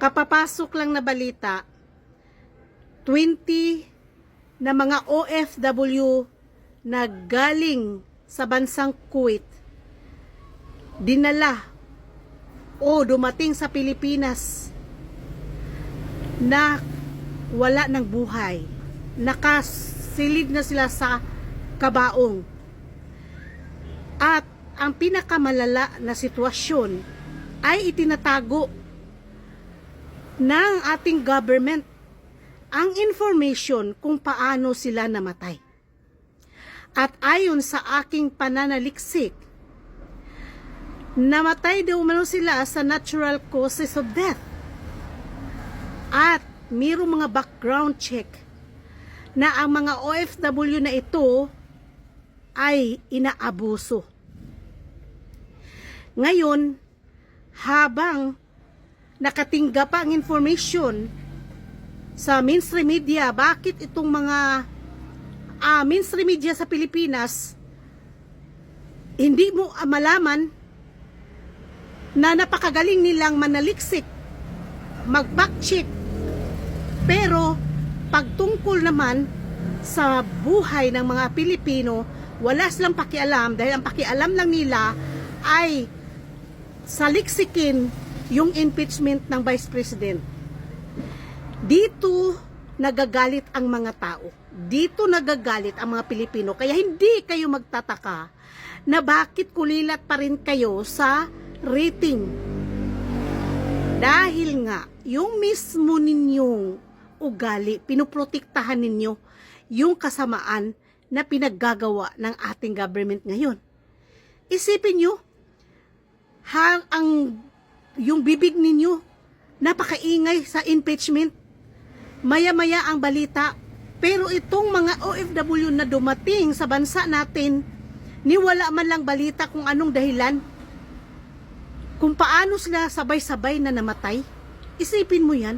Kapapasok lang na balita, 20 na mga OFW na galing sa bansang Kuwait dinala o dumating sa Pilipinas na wala ng buhay. Nakasilid na sila sa kabaong. At ang pinakamalala na sitwasyon ay itinatago ng ating government ang information kung paano sila namatay. At ayon sa aking pananaliksik, namatay daw umano sila sa natural causes of death. At mayroong mga background check na ang mga OFW na ito ay inaabuso. Ngayon, habang nakatingga pa ang information sa mainstream media, bakit itong mga mainstream media sa Pilipinas hindi mo malaman na napakagaling nilang manaliksik, mag-back check, pero pagtungkol naman sa buhay ng mga Pilipino, wala silang pakialam dahil ang pakialam lang nila ay saliksikin yung impeachment ng Vice President. Dito nagagalit ang mga tao. Dito nagagalit ang mga Pilipino. Kaya hindi kayo magtataka na bakit kulilat pa rin kayo sa rating. Dahil nga, yung mismo ninyong ugali, pinoprotektahan ninyo yung kasamaan na pinaggagawa ng ating government ngayon. Isipin nyo, yung bibig ninyo, napakaingay sa impeachment. Maya-maya ang balita, pero itong mga OFW na dumating sa bansa natin, niwala man lang balita kung anong dahilan, kung paano sila sabay-sabay na namatay. Isipin mo yan,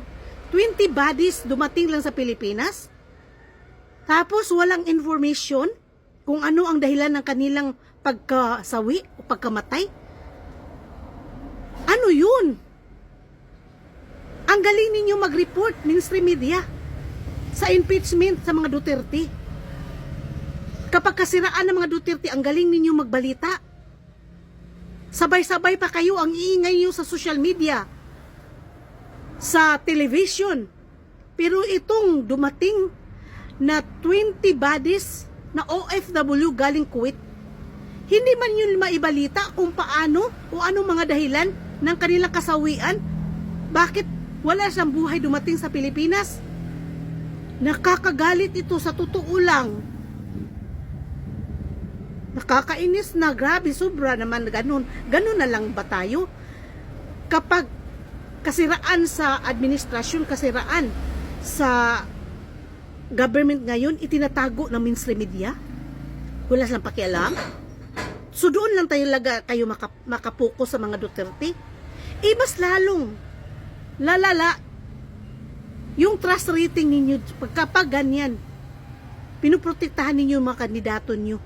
20 bodies dumating lang sa Pilipinas, tapos walang information kung ano ang dahilan ng kanilang pagkasawi o pagkamatay. Ano yun? Ang galing ninyo mag-report, mainstream media, sa impeachment sa mga Duterte. Kapag kasiraan ng mga Duterte, ang galing ninyo magbalita. Sabay-sabay pa kayo ang iingay nyo sa social media, sa television. Pero itong dumating na 20 bodies na OFW galing Kuwait, hindi man yun maibalita kung paano o anong mga dahilan ng kanilang kasawian. Bakit wala siyang buhay dumating sa Pilipinas? Nakakagalit ito, sa totoo lang. Nakakainis na, grabe, sobra naman, ganun na lang ba tayo? Kapag kasiraan sa administrasyon, kasiraan sa government ngayon, itinatago ng mainstream media, wala silang pakialam. So doon lang kayo makapokus sa mga Duterte. Mas lalong lalala yung trust rating ninyo kapag ganyan. Pinoprotektahan ninyo yung mga kandidato nyo.